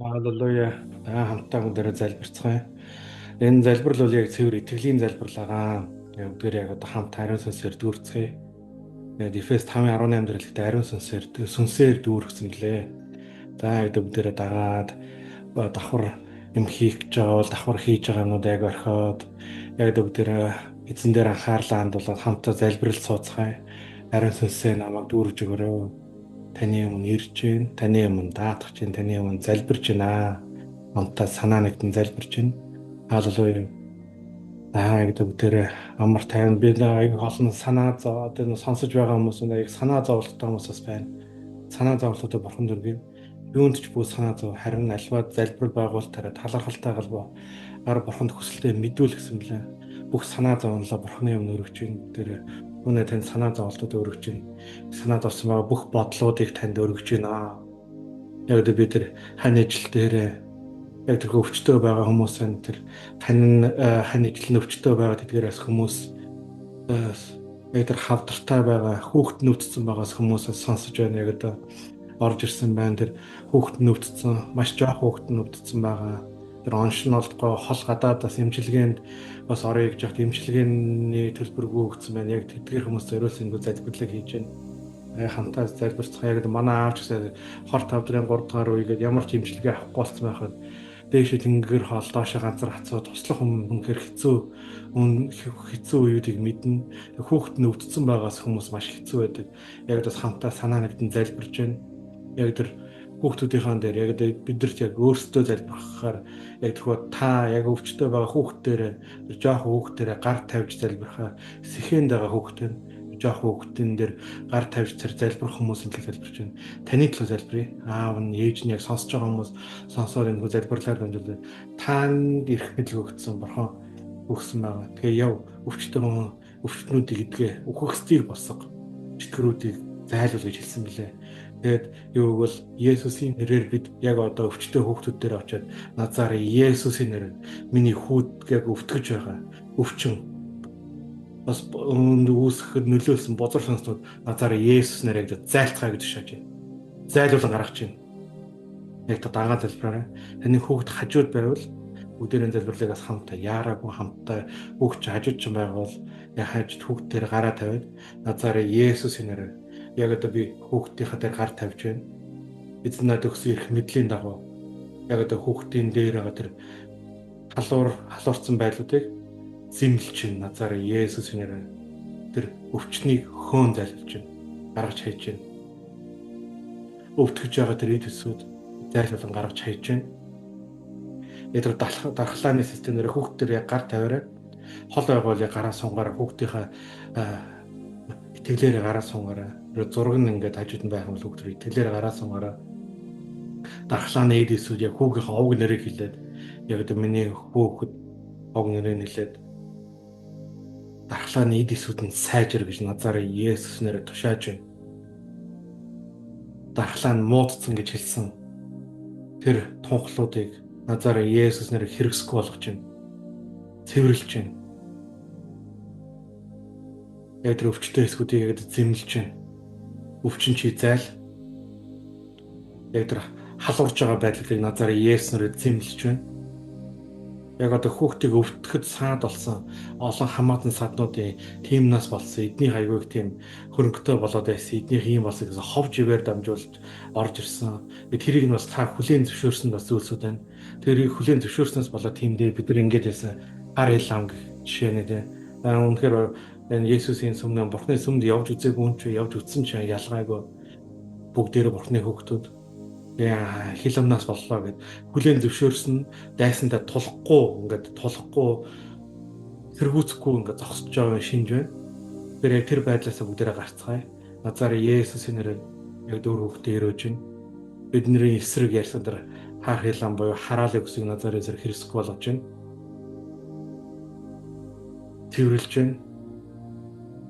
Аллилуйя. Та хамтдаа өнөөдөр залбирцгаая. Энэ залбирал бол яг цэвэр итгэлийн залбирал байгаа. Бүгдээр яг одоо хамт ариун сүнсээр дүүрцгээе. Тэгээд Эфес 5:18 дээр хэлэхдээ ариун сүнсээр дүүргэсэн гэлээ. За яг бүгдээрээ дагаад давхар юм хийх гэж байгаа бол давхар хийж байгаа юмнууд яг орхиод яг бүгдээрээ эзэн дээр анхаарлаа хандуулаад хамтдаа залбирал сууцгаая. Ариун сүнсээ намайг дүүргэж өгөөрэй. Таны өмнө ирж гин, таны өмнө даатгах гин, таны өмнө залбирж гинэ. Хамтдаа санаа нэгтэн залбирж гин. Халелуя. Гэдэг бүгдээрээ амар тайван би аяг олон санаа зовоод энэ сонсож байгаа хүмүүс аяг санаа зовлттой хүмүүсээс байна. Санаа зовлттой бурхан дүргийн юунд ч бүх санаа зов харин альва залбирал байгуулалтаараа талархалтай галбаа гар бурханд хүсэлтэд мэдүүл гэсэн блэ. Бүх санаа зовлоо бурханы өмнө өргөж гин. Тэр үнэ тань санаа зовлтод өргөж гин. Санаад орсон байгаа бүх бодлуудыг танд өргөж гин. Яг бид тэр хань ажил дээр яг тэр өвчтөө байгаа хүмүүс энэ тэр хань ажил өвчтөө байгаа тэдгээрээс хүмүүс яг тэр хавдартай байгаа хүүхэд нүцсэн байгаас хүмүүсээс сонсож байна. Яг одоо орж ирсэн байна. Тэр хүүхэд нүцсэн маш жоох хүүхэд нүцсэн байгаа. Тэр оншнолдгоо хол гадаадаас имчилгээнд бас орё гэж яхад имчилгээний төлбөргүй өгсөн байна. Яг тэдгээр хүмүүс зориулсан энэ залбирлыг хийж байна. Хамтаа залбирцгаа яг манай аавч гэсэн хор тавдрын 3 дугаар үегээд ямар ч имчилгээ авахгүй болсон байхад дээшээ тэнгэр хоол доошоо ганцар хацуу туслах үнэхээр хэцүү үеүүдийг мэднэ. Хүүхэд нь өвдсөн байгаас хүмүүс маш хэцүү байдаг. Яг бас хамтаа санаа нэгтэн залбирж байна. Яг тэр хүүхдүүдийн дээр яг бидэрт яг өөрсдөө залбирхаар яг тэрхүү та яг өвчтөй байгаа хүүхдүүдээр жоох хүүхдүүдээр гар тавьж залбирхаа сэхэнд байгаа хүүхдүүд жоох хүүхдэн дээр гар тавьж залбирх хүмүүсийн төлөө залбирч байна. Таны төлөө залбирая. Аав нь ээж нь яг сонсож байгаа хүмүүс сонсоод энэ залбирлаар дамжуулаад танд ирэх мэдлэг өгсөн бурхан өгсөн байгаа. Тэгээ яв өвчтнүүдийг идгээ үхэгсдийг босго. Читгэрүүдийг зайлуул гэж хэлсэн билээ. Тэгээд юу бол Есүсийн нэрээр бид яг одоо өвчтөе хүүхдүүд дээр очиод назаар Есүсийн нэрээр миний хүүд яг өвтгөж байгаа. Өвчин бас үүсгэхэд нөлөөлсөн бозор сонснууд назаар Есүс нэрээр яг зайлцгаа гэж шааж байна. Зайлуулан гаргаж байна. Яг та дагаа залбираа. Таны хүүхд хажууд байвал бүгдээрээ залбирлагаас хамтаа яараагүй хамтаа хүүхд хажууд ч байвал яг хажууд хүүхд дээр гараа тавиад назаар Есүсийн нэрээр яг одоо би хүүхдийнхаа дээр гар тавьж байна. Эзэн надад өгсөн эрх мэдлийн дагуу яг одоо хүүхдийн дээр байгаа тэр халуурсан байдлуудыг зэмлэж байна. Назаар Есүсийн нэрээр тэр өвчнийг хөөн залбирч байна. Гаргаж хайж байна. Өвтгөж байгаа тэр эд төсүүд зайлуулан гаргаж хайж байна. Тэр дархлааны системээр хүүхд дээр яг гар тавиараа хол байгуул яг гараа сунгаараа хүүхдийнхаа итгэлээр гараа сунгаараа зураг нь ингээд хажууд нь байх юм бол хүүхд итгэлээр гараа сунгаараа дархлааны эд төсүүд яг хүүгийнхээ овг нэрийг хэлээд яг одоо миний хүүхэд овг нэрийг хэлээд дархлааны эд төсүүд нь сайжир гэж назаар Есүс нэрээр тушааж байна. Дархлаа нь муудсан гэж хэлсэн тэр тунхлуудыг назаар Есүс нэрээр хэрэгсэхгүй болгож байна. Цэвэрлж байна. Яг тэр өвчтөе эсгүүдийг яг зэмлэж байна. Өвчин чи зайл. Яг тэр халуурж байгаа байдлыг назаар Есүс нэрээр зэмлэж байна. Яг одоо хүүхдийг өвтгөхөд саад болсон олон хамаатан саднуудын тимнаас болсон эдний хайгүйг тийм хөрөнгөтэй болоод байсан эднийх ийм болсон гэсэн ховж ивээр дамжуулж орж ирсэн. Тэрийг нь бас та хүлээн зөвшөөрсөн бас зүйлсүүд байна. Тэрийг хүлээн зөвшөөрснөөс болоод тиймдээ бид нар ингэж байсан гар илам гэх жишээ нэ тэ. Үнэхээр энэ Есүсийн сүмнээ Бурхны сүмд явж үзээгүй хүн ч явж үзсэн ч ялгаагүй бүгдээрээ Бурхны хүүхдүүд хил амнаас боллоо гэд хүлээн зөвшөөрсөн дайсандаа тулахгүй сэргүүцэхгүй ингээд зогсож байгаа шинж байна. Тэр яг тэр байдлаасаа бүгдээрээ гарцгаая. Назаар Есүсийн нэрээр яг дөр хүүхдээ өрөөж байна. Бидний эсрэг ярьсан тэр хаах хилам буюу хараалын өсөг назаар эсрэг хэрэгсэх болгож байна. Тэрвэрлж байна.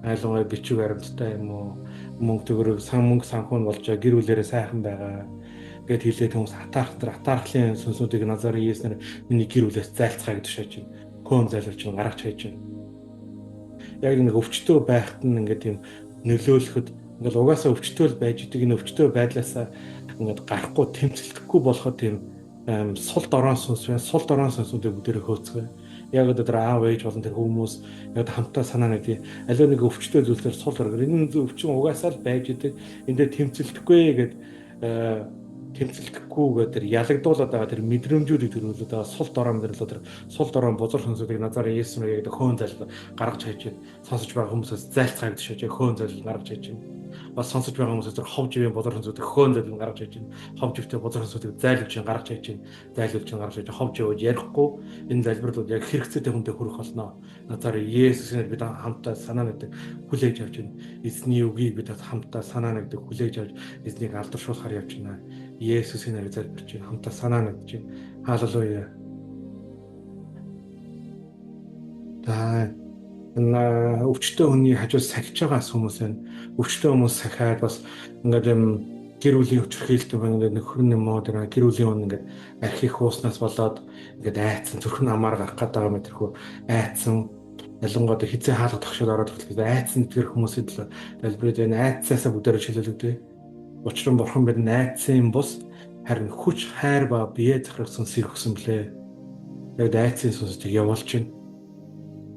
Айлгой бичиг баримттай юм уу? Мөнгө төгрөг мөнгө санхүү нь болж гэр бүлээрээ сайхан байгаа гэд хэлээд хүмүүс атаархлын сүнсүүдийг назаар Есүснээр миний гэр бүлээс зайлцгаа гэж шааж байна. Хөөн зайлуулж байна, гаргаж хайж байна. Яг нэг өвчтөө байхад нь ингээд юм нөлөөлөхөд ингээд угаасаа өвчтөө байж идэг энэ өвчтөө байдлаасаа ингээд гарахгүй тэмцэлдэхгүй болоход тийм сул дорой сүнс байна. Сул дорой сүнсүүдийг бүгдээрээ хөөцгөө. Яг өдөр аав ээж болон тэр хүмүүс яг хамтаа санаа нэгдээ. Аливаа нэг өвчтөе зүйлээр сул дорой. Энэ өвчин угаасаа л байж идэг. Энд дээр тэмцэлдэхгүй гэдэг тэмцэлдэхгүй гэдэг ялагдуулаад байгаа тэр мэдрэмжүүдийг төрүүлээд байгаа сул дорой мэдрэлөө тэр сул дорой бузар сүнсүүдийг назараа Есүс яг хөөн зал гаргаж хайж сонсож байгаа хүмүүсээс зайлцгаагдаж шиж хөөн зал гаргаж хайж байна. Бас сонсож байгаа хүмүүсээс тэр хов живийн бузар сүнсүүдийг хөөн зал гаргаж хайж байна. Хов живтэй бузар сүнсүүдийг зайлуулж гаргаж хайж байна. Зайлуулж гаргаж хайж хов живж ярихгүй энэ залбирлууд яг хэрэгцээтэй хүндээ хүрэх болно. Назараа Есүсээр бид хамтаа санаа нэгдэг хүлээж авч байна. Эзний үгийг бид хамтаа санаа нэгдэг хүлээж авч эзнийг алдаршуулахаар явж байна. Есүсийн нэрээр залбирч байна. Хамтаа санаа нэгдэж байна. Халелуя. Өвчтөе хүний хажууд сахиж байгаа хүмүүс байна. Өвчтөе хүмүүс сахиад бас ингээд юм гэр бүлийн өчрхээлтэй байна. Нөхөр нь мод гэр бүлийн хүн ингээд архих ууснаас болоод ингээд айцсан зүрх нь амаар гарах гэдэг байгаа мэтэрхүү айцсан ялангуяа хизээ хаалга тогшоод ороод ирэхэд айцсан тэр хүмүүсийн төлөө залбираад байна. Айцсаасаа бүгдээрээ чөлөөлөгдөв. Учир нь бурхан бид найдсан бус харин хүч хайр ба бие захирагсан сэрх өгсөн блэ. Яг найдсан сүнсийг явуулж байна.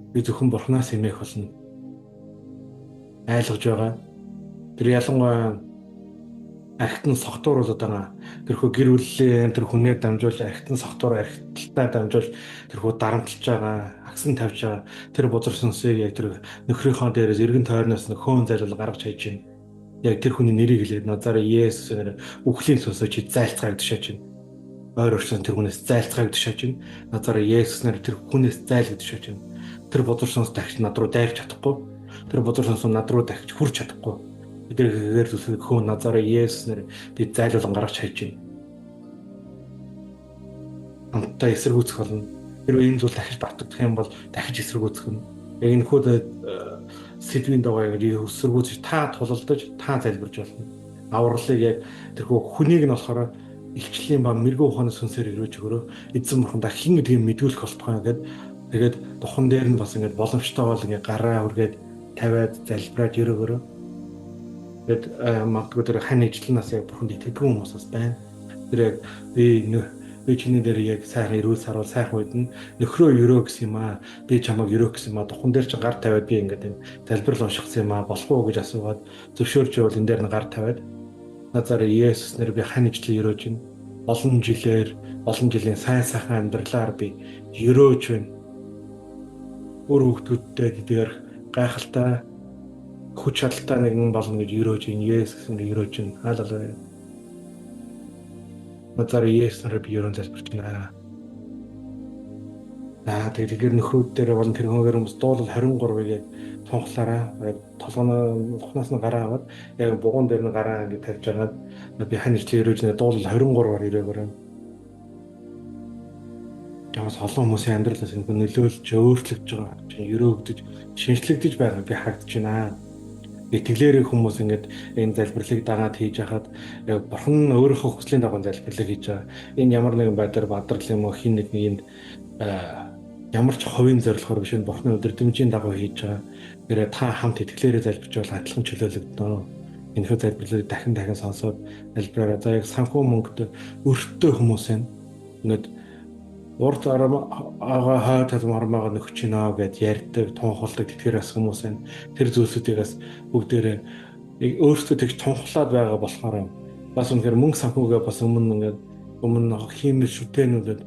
Би зөвхөн бурханаас эмээх болно. Айлгаж байгаа. Тэр ялангуяа архитан согтууруулаад байгаа. Тэрхүү гэр бүлийн тэр хүнээр дамжуулж архитан согтуур архиталтаа дамжуулж тэрхүү дарамтлж байгаа, агсан тавьж байгаа. Тэр бузар сүнсийг яг тэр нөхрийнхөө дээрээс эргэн тойрноос нөхөн зайлал гаргаж хайж байна. Яг тэр хүний нэрийг хэлээд назараа Есүсээр үхлийн сүнсөө чи зайлцгаагдаж шааж байна. Ойр орчин тэр хүнээс зайлцгаагдаж шааж байна. Назараа Есүснээр тэр хүнээс зайлгдаж шааж байна. Тэр бузар сүнс дахиж над руу дайрч чадахгүй. Тэр бузар сүнс над руу дахиж хүрч чадахгүй. Бид хэгээр зүсэг хөө назараа Есүснээр би зайлуулан гаргаж хайж байна. Хамтаа эсэргүүцэх болно. Хэрвээ энэ зүйл дахиж давтагдах юм бол дахиж эсэргүүцэх нь. Яг энэ хүүд сэдвийн дагуу эсэргүүцэж та тулалдаж та залбирж болно. Авралыг яг тэрхүү хүнийг нь болохоор илчлийн ба мэрэгэн ухааны сүнсээр өрөөж өгөрөө эзэн бурхандаа хин гэдгийг мэдүүлэх болтугай гэдэг. Тэгээд духан дээр нь бас ингээд боломжтой бол ингээд гараа үргээд тавиад залбираад өрөөгөрөө. Тэгээд магадгүй тэр хань ижлэнаас яг бурханд итгэдэг хүмүүс бас байна. Тэр яг би чиний дээр яг сайхан эрүүл саруул сайхан үед нь нөхрөө өрөө гэсэн юм аа. Би чамайг өрөө гэсэн юм аа. Духан дээр ч гар тавиад би ингээд энэ залбирал уншихсан юм аа. Болох уу гэж асуугаад зөвшөөрч явал энэ дээр нь гар тавиад назараа Есүс нэр би хань ижлэн өрөөж байна. Олон жилийн сайн сайхан амьдралаар би өрөөж байна. Өөр хүүхдүүдтэй тэдгээр гайхалтай хүч чадалтай нэгэн болно гэж өрөөж байна. Есүс нэр өрөөж байна. Халелуя. Назараа Есүсээр би өрөөнд залбирч байна. Тэгэхээр нөхрүүд дээр болон тэр хүмүүс дуулал 23-ыг яг тунхлаараа толгоноос нь гараа аваад яг бугуун дээр нь гараа ингэ тавьж агаад би хань ижлэн өрөөж нэ дуулал 23-аар ирээгээрээ. Ямаас олон хүмүүсийн амьдралаас энэ нөлөөлж өөрчлөгдөж байгаа чинь өрөөгдөж шинжлэгдэж байгаа би харагдаж байна. Итгэлээрээ хүмүүс ингээд энэ залбирлыг дагаад хийж хахад бурхан өөрийнхөө хүслийн дагуу залбирлыг хийж байгаа. Энэ ямар нэгэн байдлаар бадрал юм уу хин нэг энд ямар ч ховын зорилгоор биш энэ бурханы өдөрдмжийн дагуу хийж байгаа. Тэгэхээр та хамт итгэлээрээ залбирч бол адилхан чөлөөлөгдөнө. Энэхүү залбирлыг дахин сонсоод залбираараа за яг санхүү мөнгөд өртөө хүмүүс байна. Ингээд урд ага хаа талмармаа нөхч нөө гэд ярьдаг, тунхалдаг тэтгэр бас хүмүүс байна. Тэр зүйлсүүдийг бас бүгдээрээ өөрсдөө тэгж тунхлаад байгаа болохоор бас үнэхээр мөнгө санхүүгээ бас өмнө хиймэл шүтэнүүдэд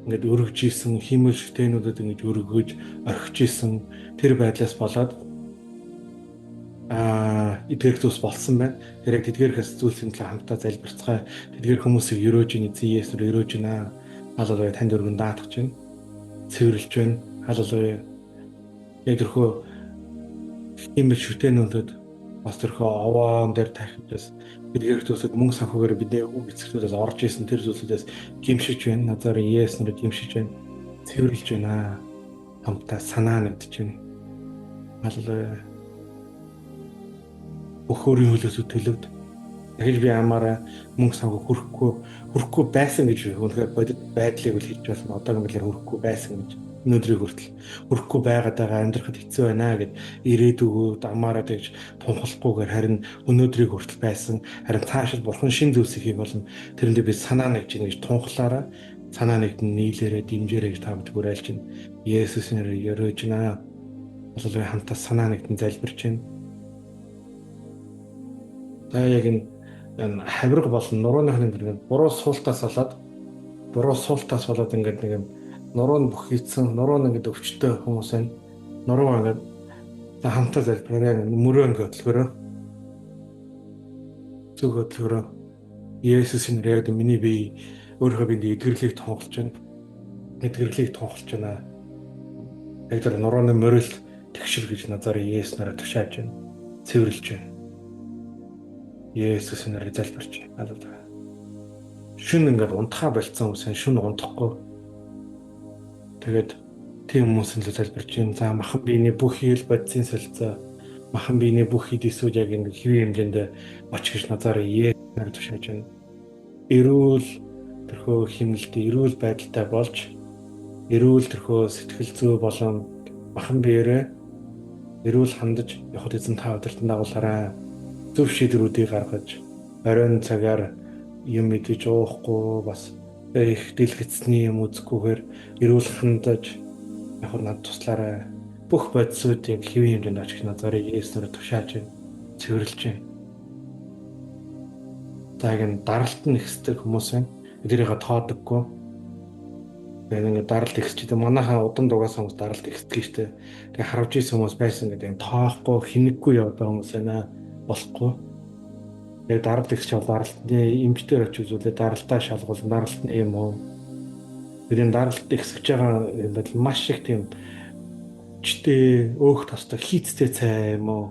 ингээд өргөж исэн, хиймэл шүтэнүүдэд ингэж өргөж орхиж исэн тэр байдлаас болоод эдгээр зүйлс болсон байна. Тэр яг тэдгээрхээс зүйлсийн талаар хамтаа залбирцгаая. Тэдгээр хүмүүсийг өрөөж ийн эзэн Есүсээр өрөөж байна. Халелуя танд өргөн даатгаж байна. Цэвэрлж байна. Халелуя. Яг тэрхүү хиймэл шүтэнүүдэд бас тэрхүү овоон дээр тахижээс эдгээр зүйлсүүд мөнгө санхүүгээр бидний үг эцэгтүүдээс орж исэн тэр зүйлсүүдээс гимшиж байна. Назараа Есүсээр гимшиж байна. Цэвэрлж байна. Хамтаа санаа нэгдэж байна. Халелуя. Өхөөрийн хөлөөс төлөвд Дахиж би амаараа мөнгө санхүү хүрэхгүй байсан гэж үнэхээр бодит байдлыг үл хэлж болно. Одоо ингээл хүрэхгүй байсан гэж өнөөдрийг хүртэл хүрэхгүй байгаадаа амьдрахад хэцүү байна гэд ирээдүгөө амаараа тэгж тунхлахгүйгээр харин өнөөдрийг хүртэл байсан. Харин цаашид бурхан шин зүйлсийг хийх болно. Тэрэндээ би санаа нэгж ингэж тунхлаараа санаа нэгд нийлээрээ дэмжээрэй гэж та бүд хүрэйлж байна. Есүсийн нэрээр өрөөж байна. Болоо хамтаа санаа нэгдэн залбирч байна. За яг энэ хавирга болон нурууныхны нэг буруу суултаас болоод ингээд нэг юм нуруу нь бүх хийцэн нуруу нь ингээд өвчтөй хүмүүс байна. Нуруу ингээд хамтаа залбираа мөрөө ингээд хөтлөхөрөө зүг хөтлөхөрөө Есүсийн нэрээр миний бие өөрийнхөө биений эдгэрлийг тунхалж байна. Яг тэр нурууны мөрөл тэгшил гэж назар Есүс нараа тушааж байна. Цэвэрлж байна. Есүсийн нэрээр залбирч байна. Шүн ингээд унтахаа болцсон хүмүүс шүн унтахгүй. Тэгээд тийм хүмүүсийн л залбирч байна. За махан биений бүх хил бодисын солилцоо, махан биений бүх хэд эсвэл яг ингээд хэвийн хэмжээнд оч гэж назар Есүс нараа тушааж байна. Эрүүл тэрхүү химнэлтэй эрүүл байдалтай болж эрүүл тэрхүү сэтгэл зүй болон махан биеэрээ эрүүл хандаж явахд эзэн та өдөртөн дагуулаарай. Зөв шийдвэрүүдийг гаргаж оройн цагаар юм мэдэж уухгүй бас их дэлгэцний юм үзэхгүйгээр эрүүл хандаж явахд над туслаарай. Бүх бодисуудыг хэвийн хэмжээнд очих назарыг Есүсээр тушааж байна. Цэвэрлж байна. За ингэ даралт нь ихсдэг хүмүүс байна. Эдгээрийг тоодоггүй. Тэгээд ингэ даралт ихсчихдээ манайхаа удан дугаас хүмүүс даралт ихсдэг шүү дээ. Тэгээд харавж исэн хүмүүс байсан гэдэг тоохгүй хинэггүй явдаг хүмүүс байна. Болохгүй. Тэгээд даралт ихсч даралтны эмчтэр очиж үзүүлээ даралтаа шалгуул даралт нь юм уу? Тэгээд даралт ихсэж байгаа юм бол маш их тийм чтэй өөх тостой хийцтэй цай юм уу?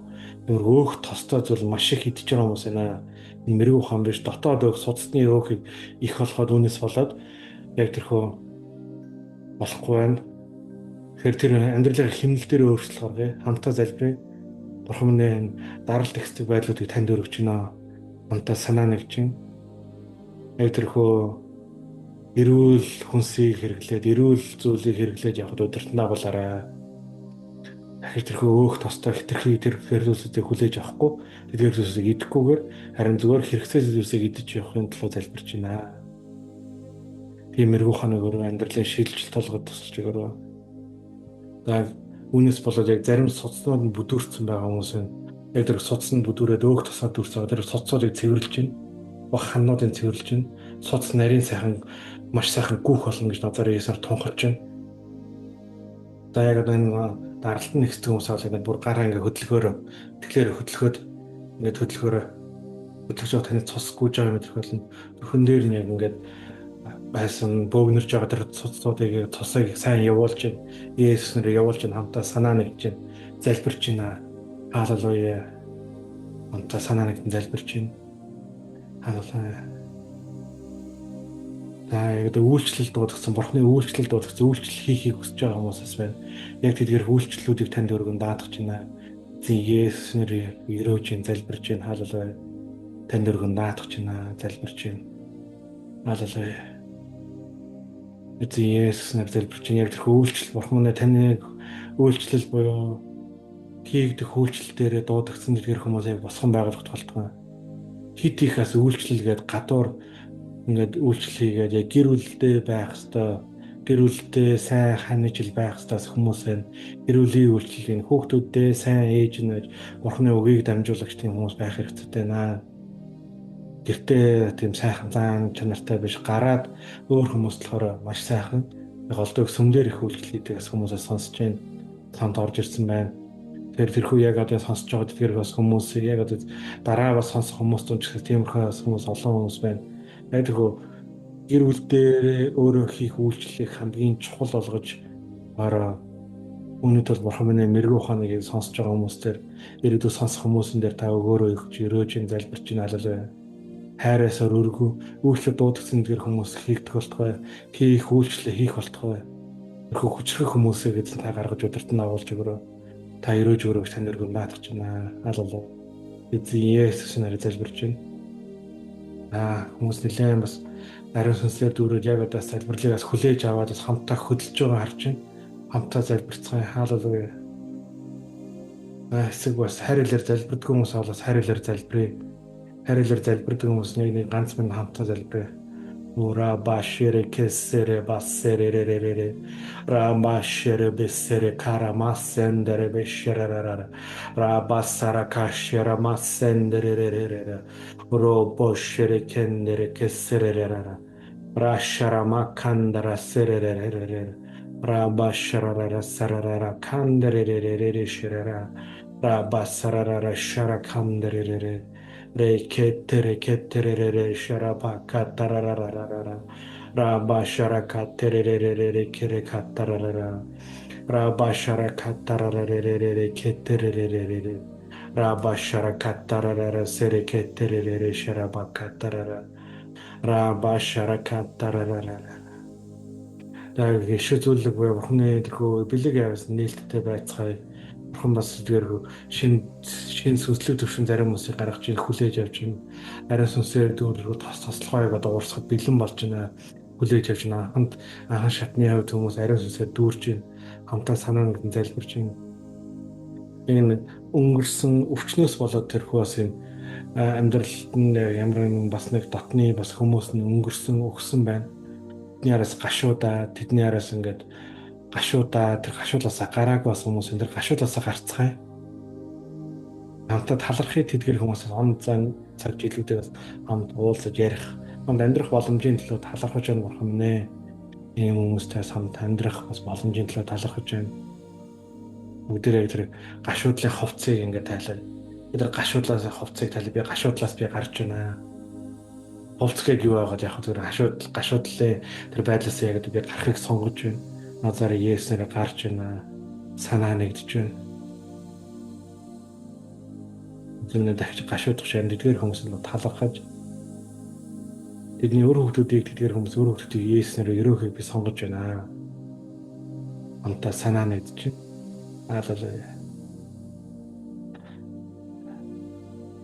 Өөх тостой зүйл маш их идэж байгаа хүмүүс байна. Мэрэгүү хаан биш дотоод өөх судасны өөхийг их болоход үүнээс болоод яг тэрхүү болохгүй байна. Тэгэхээр тэр амьдралын хэмнэл дээр өөрчлөлт гаргая. Хамтаа залбирая. Бурхан минь даралт ихсдэг байдлуудыг танд өргөж байна. Хамтаа санаа нэгж байна. Яг тэрхүү эрүүл хүнсийг хэрэглээд эрүүл зүйлийг хэрэглээд явхад өдөртөн дагуулаарай. Дахиж тэрхүү өөх тостой хитрхи тэр хэрэглүүлсүүдийг хүлээж авахгүй тэдгээр зүйлсийг идэхгүйгээр харин зүгээр хэрэгцээ зүйлсийг идэж явахын төлөө залбирч байна. Тиймэрхүү ханаг өөрөө амьдралын шилжилт толгойд тусалж өгөрөө. За үүнээс болоод яг зарим судснууд нь бүдүүрсэн байгаа хүмүүс байна. Яг тэр судс нь бүдүүрээд өөх тосоо дүрсээ тэр судсуудыг цэвэрлж байна. Баг хануудыг цэвэрлж байна. Судс нарийн сайхан маш сайхан гүөх болно гэж назар Есүсээр тунхалж байна. За яг энэ даралт нь ихсдэг хүмүүс аваад бүр гараа ингээ хөдөлгөөр тэгэхээр хөдөлгөөд ингээ хөдөлгөж байгаа таны цус гүйж байгаа мэдрэх болно. Төрхөн дээр нь яг ингээд байсан бөөгнөрж байгаа тэр цусуудыг цусыг сайн явуулж байна. Есүс нэрээр явуулж байна. Хамтаа санаа нэгж байна. Залбирч байна. Халелуя. Хамтаа санаа нэгэн залбирч байна. Халелуя. За яг үйлчлэл дуудагдсан бурхны үйлчлэл дуудагдсан үйлчлэл хийхийг хүсэж байгаа хүмүүсээс байна. Яг тэдгээр үйлчлэлүүдийг танд өргөн даатгаж байна. Эзэн Есүс нэрээр өрөөж ин залбирч байна. Халелуя. Танд өргөн даатгаж байна. Залбирч байна. Халелуя. Эзэн Есүс нэрээр залбирч байна. Яг тэрхүү үйлчлэл бурхан минь таны үйлчлэл буюу хийгдэх үйлчлэл дээрээ дуудагдсан тэдгээр хүмүүсийг босгон байгуулах тулд хит ихээс үйлчлэл гээд гадуур ингээд үйлчлэл хийгээд яг гэр бүлдээ байх хэвээр гэр бүлдээ сайн ханаж байх хэвээр хүмүүс байна. Гэр бүлийн үйлчлэлийн хүүхдүүддээ сайн ээж нэж бурхны үгийг дамжуулагч тийм хүмүүс байх хэрэгтэй байна. Гэртээ тийм сайхан зан чанартай биш гараад өөр хүмүүс болохоор маш сайхан голдоо сүмдэр их үйлчлэл хийдэгс хүмүүсээс сонсож байна. Санд орж ирсэн байна. Тэрхүү яг одоо сонсож байгаа тэгэхээр бас хүмүүс яг одоо дараа бас сонсох хүмүүс ч тиймэрхүү хүмүүс олон хүмүүс байна. Яг тэрхүү гэр бүлдээ өөрөө хийх үйлчлэлийг хамгийн чухал болгож бараа үүнийд бол бурхан минь мэрэгүү ухааныг сонсож байгаа хүмүүстээр ирээдүйд сонсох хүмүүсэн дээр та өөрөө их өрөөж ин залбирч ин алалаа. Хайраасаар өргөө үйлчлэл дуудагдсан тэр хүмүүс хийгдэх болтугай хийх үйлчлэл хийх болтугай. Тэрхүү хүчрэх хүмүүсийг эзэн та гаргаж өдөртөн агуулж өгөрөө. Та өрөөж өрөөж тань өргөн наадах чинь алалаа. Эзэн Есүс нэрээр залбирч байна. Хүмүүс нэлээд бас ариун сүнслээр дүүрээд яг одоо залбирлыг бас хүлээж аваад бас хамтаа хөдөлж байгаа харж байна. Хамтаа залбирцгаая. Хаалелуя. Эсэг бас хайр илэр залбирдаг хүмүүс бол бас хайр илэр залбирая. Хайр илэр залбирдаг хүмүүс нэг ганц минь хамтаа залбирая. Ура башере кесере басере рамашере бесере карамасендере бешерерара рабасара кашера масендере робошере кендере кесерерара рашара макандара серерерere рабашарара сарара кандерерere шерера рабасарара шара кандерерere Reketere sharaba katarararara Rabba sharakaterere kere katararara Rabba sharakatararere keterere Rabba sharakatarara sere keterere sharaba katarara Rabba sharakatararara Яг ишүүлэг буй бурхны тэрхүү бэлэг яваас нээлттэй байцгаая. Бурхан бас тэр шин сүнслэг төвшин зарим хүмүүсийг гаргаж ийн хүлээж авч ийн. Ариун сүнсээр дүүргүү тослохойг одоо уурсахад бэлэн болж байна. Хүлээж авч байна. Анхан шатны хувьд хүмүүс ариун сүнсээр дүүрж ийн. Хамтаа санаа нэгэн залбирч ийн. Энэ өнгөрсөн өвчнөөс болоод тэрхүү бас юм амьдралд нь ямар нэгэн бас нэг дотны бас хүмүүс нь өнгөрсөн өгсөн байна. Тэдний араас гашуудаа тэдний араас ингээд гашуудаа тэр гашуулаасаа гарааг бас хүмүүс энэ гашуулаасаа гарцгаая. Хамтад талархыг тэдгэр хүмүүс он зан цаг жилүүдээ бас хамт уулзаж ярих. Хамт амьдрах боломжийн төлөө талархаж байгаа бурхан нэ. Ийм хүмүүстэй хамт амьдрах бас боломжийн төлөө талархаж байна. Бүгдээрээ тэр гашуудлын хувцсыг ингээд тайлаа. Тэр гашуудлаас хувцсыг тайлаа. Би гашуудлаас би гарч байна. Хувцгийг юу байгаад яг тэр гашуудлын тэр байдлаас яг би гарахыг сонгож байна. Назар Есүсээр гарч байна. Санаа нэгдэж байна. Зүүнээ дахиж гашуудах шин тэдгээр хүмүүс нь талархаж тэдний өр хүүхдүүдийг тэдгээр хүмүүс өр хүүхдүүдийг Есүсээр өрөөхийг би сонгож байна. Хамтаа санаа нэгдэж байна. Аллилуйя.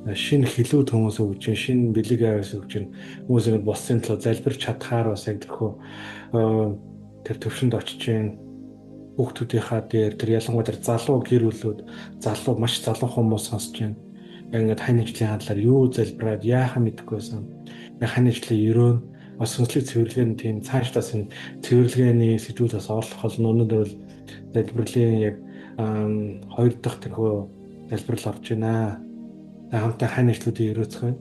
Шинэ хилүүд хүмүүс өгч, шинэ бэлэг аваас өгч, хүмүүсийг болсон төлөө залбирч чадхаар бас яг тэр төвшөнд очиж гин хүүхдүүдийнхаа дээр тэр ялангуяа тэр залуу гэр бүлүүд залуу маш залуу хүмүүс сонсож байна. Ингээд хань ажлын хадлаар юу залбираад яахаа мэдэхгүйсэн. Хань ажлын өрөө бас сүнслэг цэвэрлэгийн тийм цаашлаас энэ цэвэрлэгээний сэдвүүдээс орлох болно. Өнөөдөр бол залбирлын яг 2 дахь тэрхүү залбирал орж байна. Хамтаа хань ажлуудыг өрөөцгөө.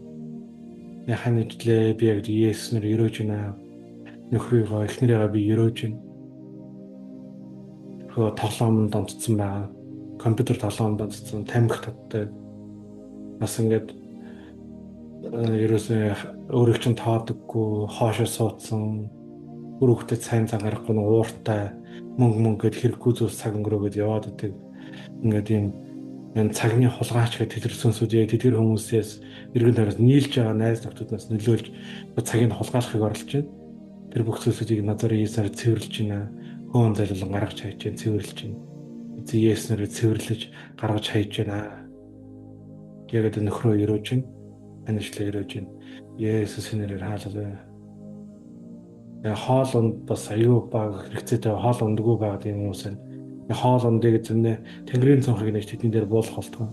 Хань ажлаа би яг Есүснээр өрөөж байна. Нөхрийгөө эхнэрийгээ би өрөөж байна. Хөө тоглоомд онцсон байгаа. Компьютер тоглоомд онцсон тамхи таттай. Бас ингээд ерөөсөө өөрийг чинь тоодоггүй, хоошоо суудсан, бүр хөвгтөд сайн зангарахгүй ууртай мөнгө гэд хэрэггүй зүйл цаг өнгөрөөгд яваад идэг. Ингээд ийм энэ цагны хулгайч гэх тэдэр сүнсүүд яг тэдгэр хүмүүсээс эргэн тойроос нийлж байгаа найз нөхдөднөөс нөлөөлж цагийг хулгайлахыг оролдож байна. Тэр бүх зүйлсүүдийг Назар Есүсээр цэвэрлж байна. Хөөн залуулан гаргаж хайж байна, цэвэрлж байна. Эзэн Есүсээр цэвэрлэж гаргаж хайж байна. Яг энэ нөхрөө өрөөж байна. Анишлаа өрөөж байна. Есүсийн нэрээр хаалгаа. Хоол унд бас аюу баг хэрэгцээтэй хоол ундгүй байгаад юм хүмүүс байна. Хоол ундыг зэнэ тэнгэрийн цонхыг нэг тэдний дээр буулах болтгоо.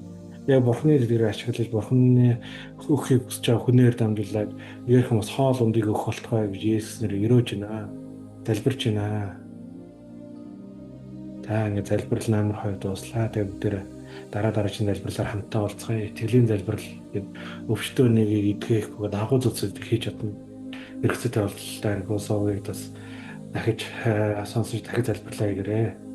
Яг бурхны дээр ашиглаж бурхны өөхийг хүсэж байгаа хүнээр дамжуулаад ярих хүмүүс хоол ундыг өгөх болтгоо гэж Есүснээр өрөөж байна. Залбирч байна. Та ингэ залбирал намар хойд дуслаа. Тэгээд бүгдээр дараагийн залбирлаар хамтаа уулзгая. Итгэлийн залбирал гэдэг өвчтөө нэгийг идэхийг бөгөөд агуу зүйлсүүд хийж чадна. Хэрэгцээтэй болтолтой энэ сувгийг бас дахиж сонсож дахиж залбирлаа гэрээ.